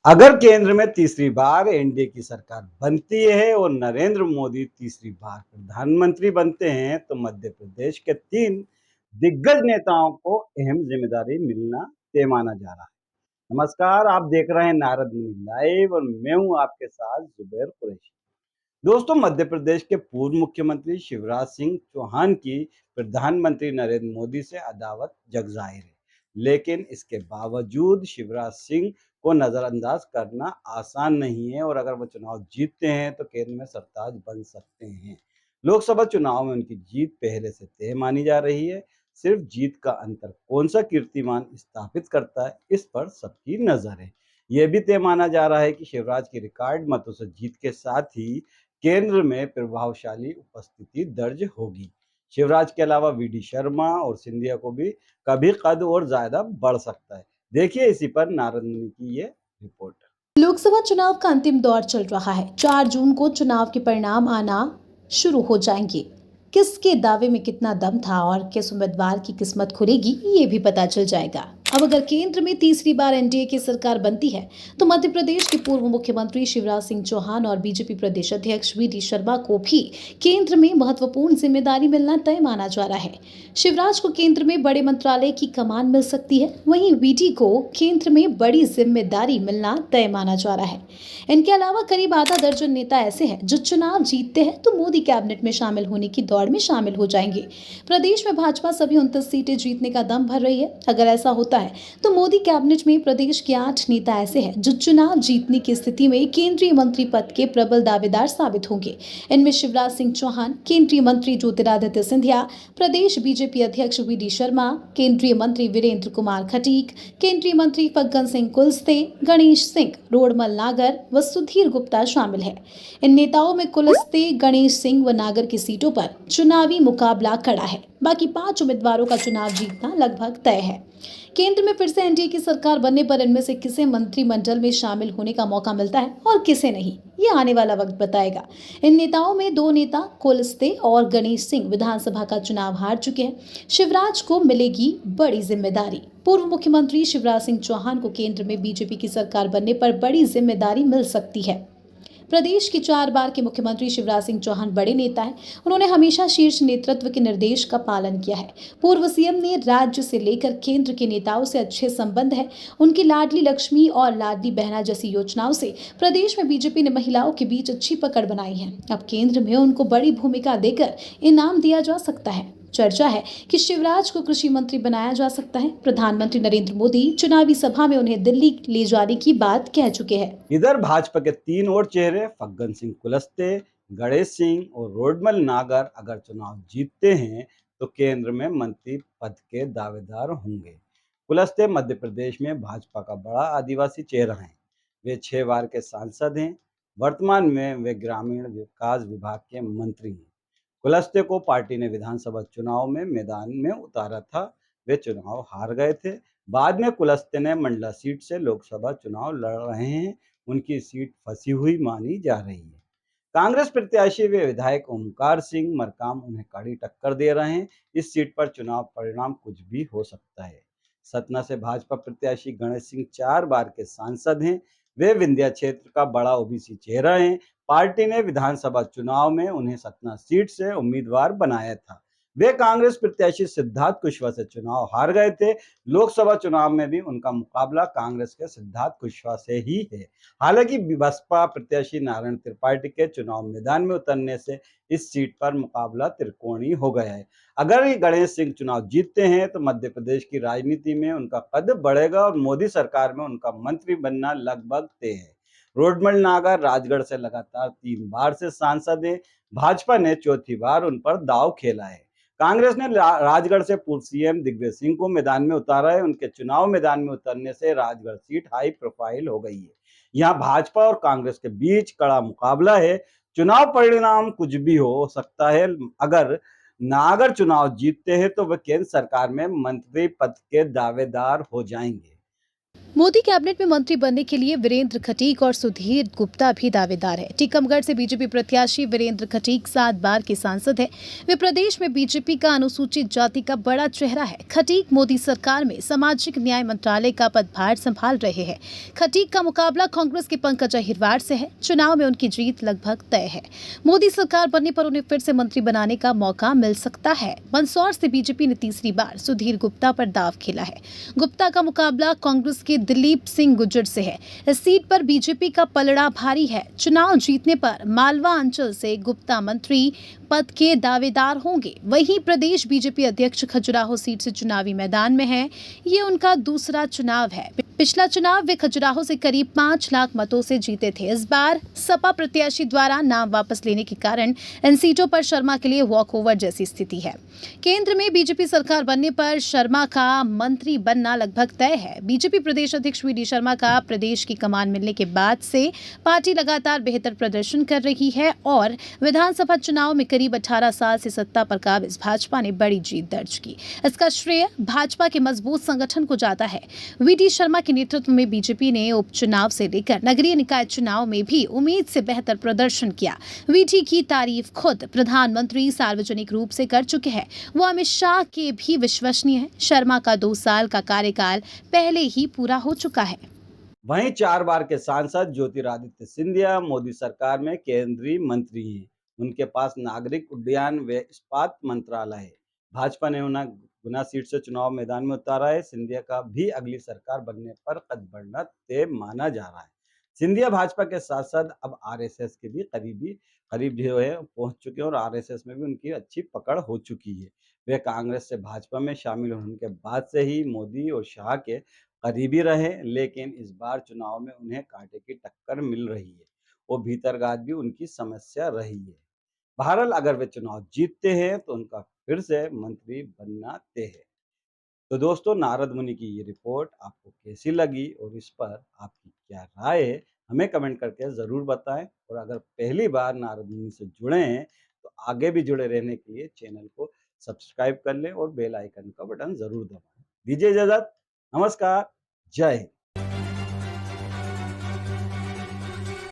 अगर केंद्र में तीसरी बार एनडीए की सरकार बनती है और नरेंद्र मोदी तीसरी बार प्रधानमंत्री बनते हैं तो मध्य प्रदेश के 3 दिग्गज नेताओं को अहम जिम्मेदारी मिलना तय माना जा रहा है। नमस्कार, आप देख रहे हैं नारद मुनि लाइव और मैं हूं आपके साथ जुबैर कुरैशी। दोस्तों, मध्य प्रदेश के पूर्व मुख्यमंत्री शिवराज सिंह चौहान की प्रधानमंत्री नरेंद्र मोदी से अदावत जग जाहिर है, लेकिन इसके बावजूद शिवराज सिंह को नजरअंदाज करना आसान नहीं है और अगर वो चुनाव जीतते हैं तो केंद्र में सरताज बन सकते हैं। लोकसभा चुनाव में उनकी जीत पहले से तय मानी जा रही है। सिर्फ जीत का अंतर कौन सा कीर्तिमान स्थापित करता है, इस पर सबकी नजर है। यह भी तय माना जा रहा है कि शिवराज की रिकॉर्ड मतों से जीत के साथ ही केंद्र में प्रभावशाली उपस्थिति दर्ज होगी। शिवराज के अलावा वीडी शर्मा और सिंधिया को भी कभी कद और ज्यादा बढ़ सकता है। देखिए इसी पर नारद मुनि की ये रिपोर्ट। लोकसभा चुनाव का अंतिम दौर चल रहा है। 4 जून को चुनाव के परिणाम आना शुरू हो जाएंगे। किसके दावे में कितना दम था और किस उम्मीदवार की किस्मत खुलेगी, ये भी पता चल जाएगा। अब अगर केंद्र में तीसरी बार एनडीए की सरकार बनती है तो मध्य प्रदेश के पूर्व मुख्यमंत्री शिवराज सिंह चौहान और बीजेपी प्रदेश अध्यक्ष वीडी शर्मा को भी केंद्र में महत्वपूर्ण जिम्मेदारी मिलना तय माना जा रहा है। शिवराज को केंद्र में बड़े मंत्रालय की कमान मिल सकती है, वहीं वीडी को केंद्र में बड़ी जिम्मेदारी मिलना तय माना जा रहा है। इनके अलावा करीब आधा दर्जन नेता ऐसे हैं जो चुनाव जीतते हैं तो मोदी कैबिनेट में शामिल होने की दौड़ में शामिल हो जाएंगे। प्रदेश में भाजपा सभी 29 सीटें जीतने का दम भर रही है। अगर ऐसा होता है तो मोदी कैबिनेट में प्रदेश के 8 नेता ऐसे हैं जो चुनाव जीतने की स्थिति में केंद्रीय मंत्री पद के प्रबल दावेदार साबित होंगे। इनमें शिवराज सिंह चौहान, केंद्रीय मंत्री ज्योतिरादित्य सिंधिया, प्रदेश बीजेपी अध्यक्ष वीडी शर्मा, केंद्रीय मंत्री वीरेंद्र कुमार खटीक, केंद्रीय मंत्री फग्गन सिंह कुलस्ते, गणेश सिंह, रोडमल नागर व सुधीर गुप्ता शामिल है। इन नेताओं में कुलस्ते, गणेश सिंह व नागर की सीटों पर चुनावी मुकाबला कड़ा है। बाकी 5 उम्मीदवारों का चुनाव जीतना लगभग तय है। केंद्र में फिर से एनडीए की सरकार बनने पर इनमें से किसे मंत्रिमंडल में शामिल होने का मौका मिलता है और किसे नहीं, ये आने वाला वक्त बताएगा। इन नेताओं में 2 नेता कुलस्ते और गणेश सिंह विधानसभा का चुनाव हार चुके हैं। शिवराज को मिलेगी बड़ी जिम्मेदारी। पूर्व मुख्यमंत्री शिवराज सिंह चौहान को केंद्र में बीजेपी की सरकार बनने पर बड़ी जिम्मेदारी मिल सकती है। प्रदेश के 4 बार के मुख्यमंत्री शिवराज सिंह चौहान बड़े नेता हैं। उन्होंने हमेशा शीर्ष नेतृत्व के निर्देश का पालन किया है। पूर्व सीएम ने राज्य से लेकर केंद्र के नेताओं से अच्छे संबंध है। उनकी लाडली लक्ष्मी और लाडली बहना जैसी योजनाओं से प्रदेश में बीजेपी ने महिलाओं के बीच अच्छी पकड़ बनाई है। अब केंद्र में उनको बड़ी भूमिका देकर इनाम दिया जा सकता है। चर्चा है कि शिवराज को कृषि मंत्री बनाया जा सकता है। प्रधानमंत्री नरेंद्र मोदी चुनावी सभा में उन्हें दिल्ली ले जाने की बात कह चुके हैं। इधर भाजपा के 3 और चेहरे फग्गन सिंह कुलस्ते, गणेश सिंह और रोडमल नागर अगर चुनाव जीतते हैं तो केंद्र में मंत्री पद के दावेदार होंगे। कुलस्ते मध्य प्रदेश में भाजपा का बड़ा आदिवासी चेहरा है। वे 6 बार के सांसद हैं। वर्तमान में वे ग्रामीण विकास विभाग के मंत्री हैं। कुलस्ते को पार्टी ने विधानसभा चुनाव में मैदान में उतारा था। वे चुनाव हार गए थे। बाद में कुलस्ते ने मंडला सीट से लोकसभा चुनाव लड़ रहे हैं। उनकी सीट फंसी हुई मानी जा रही है। कांग्रेस प्रत्याशी व विधायक ओमकार सिंह मरकाम उन्हें कड़ी टक्कर दे रहे हैं। इस सीट पर चुनाव परिणाम कुछ भी हो सकता है। सतना से भाजपा प्रत्याशी गणेश सिंह 4 बार के सांसद हैं। वे विंध्या क्षेत्र का बड़ा ओबीसी चेहरा हैं। पार्टी ने विधानसभा चुनाव में उन्हें सतना सीट से उम्मीदवार बनाया था। वे कांग्रेस प्रत्याशी सिद्धार्थ कुशवाहा से चुनाव हार गए थे। लोकसभा चुनाव में भी उनका मुकाबला कांग्रेस के सिद्धार्थ कुशवाहा से ही है। हालांकि बसपा प्रत्याशी नारायण त्रिपाठी के चुनाव मैदान में उतरने से इस सीट पर मुकाबला त्रिकोणीय हो गया है। अगर ये गणेश सिंह चुनाव जीतते हैं तो मध्य प्रदेश की राजनीति में उनका कद बढ़ेगा और मोदी सरकार में उनका मंत्री बनना लगभग तय है। रोडमल नागर राजगढ़ से लगातार 3 बार से सांसद है। भाजपा ने चौथी बार उन पर दांव खेला है। कांग्रेस ने राजगढ़ से पूर्व सीएम दिग्विजय सिंह को मैदान में उतारा है। उनके चुनाव मैदान में उतरने से राजगढ़ सीट हाई प्रोफाइल हो गई है। यहाँ भाजपा और कांग्रेस के बीच कड़ा मुकाबला है। चुनाव परिणाम कुछ भी हो सकता है। अगर नागर चुनाव जीतते हैं तो वे केंद्र सरकार में मंत्री पद के दावेदार हो जाएंगे। मोदी कैबिनेट में मंत्री बनने के लिए वीरेंद्र खटीक और सुधीर गुप्ता भी दावेदार है। टीकमगढ़ से बीजेपी प्रत्याशी वीरेंद्र खटीक 7 बार के सांसद है। वे प्रदेश में बीजेपी का अनुसूचित जाति का बड़ा चेहरा है। खटीक मोदी सरकार में सामाजिक न्याय मंत्रालय का पदभार संभाल रहे हैं। खटीक का मुकाबला कांग्रेस के पंकज अहिरवार से है। चुनाव में उनकी जीत लगभग तय है। मोदी सरकार बनने पर उन्हें फिर से मंत्री बनाने का मौका मिल सकता है। मंदसौर से बीजेपी ने तीसरी बार सुधीर गुप्ता पर दाव खेला है। गुप्ता का मुकाबला कांग्रेस के दिलीप सिंह गुर्जर से है। इस सीट पर बीजेपी का पलड़ा भारी है। चुनाव जीतने पर मालवा अंचल से गुप्ता मंत्री पद के दावेदार होंगे। वहीं प्रदेश बीजेपी अध्यक्ष खजुराहो सीट से चुनावी मैदान में है। ये उनका दूसरा चुनाव है। पिछला चुनाव वे खजुराहो से करीब 5 लाख मतों से जीते थे। इस बार सपा प्रत्याशी द्वारा नाम वापस लेने के कारण इन सीटों पर शर्मा के लिए वॉकओवर जैसी स्थिति है। केंद्र में बीजेपी सरकार बनने पर शर्मा का मंत्री बनना लगभग तय है। बीजेपी प्रदेश अध्यक्ष वी डी शर्मा का प्रदेश की कमान मिलने के बाद से पार्टी लगातार बेहतर प्रदर्शन कर रही है और विधानसभा चुनाव में करीब 18 साल से सत्ता पर काबिज भाजपा ने बड़ी जीत दर्ज की। इसका श्रेय भाजपा के मजबूत संगठन को जाता है। वी डी शर्मा के नेतृत्व में बीजेपी ने उपचुनाव से लेकर नगरीय निकाय चुनाव में भी उम्मीद से बेहतर प्रदर्शन किया। वीडी की तारीफ खुद प्रधानमंत्री सार्वजनिक रूप से कर चुके हैं। वो अमित शाह के भी विश्वसनीय है। शर्मा का 2 साल का कार्यकाल पहले ही पूरा हो चुका है। वहीं 4 बार के सांसद ज्योतिरादित्य सिंधिया मोदी सरकार में केंद्रीय मंत्री हैं। उनके पास नागरिक उड्डयन व इस्पात मंत्रालय है। भाजपा ने उन्हें गुना सीट से चुनाव मैदान में उतारा है। सिंधिया का भी अगली सरकार बनने पर कद बढ़ना तय माना जा रहा है। सिंधिया भाजपा के साथ साथ अब आरएसएस के भी करीब जो है पहुंच चुके हैं और आरएसएस में भी उनकी अच्छी पकड़ हो चुकी है। वे कांग्रेस से भाजपा में शामिल होने के बाद से ही मोदी और शाह के करीबी रहे, लेकिन इस बार चुनाव में उन्हें कांटे की टक्कर मिल रही है। वो भीतरघात भी उनकी समस्या रही है। बहरहाल अगर वे चुनाव जीतते हैं तो उनका फिर से मंत्री बनना तय है। तो दोस्तों, नारद मुनि की ये रिपोर्ट आपको कैसी लगी और इस पर आपकी क्या राय है, हमें कमेंट करके ज़रूर बताएं। और अगर पहली बार नारद मुनि से जुड़े हैं तो आगे भी जुड़े रहने के लिए चैनल को सब्सक्राइब कर लें और बेल आइकन का बटन ज़रूर दबाएं। दीजिए इजाज़त। नमस्कार। जय हिंद।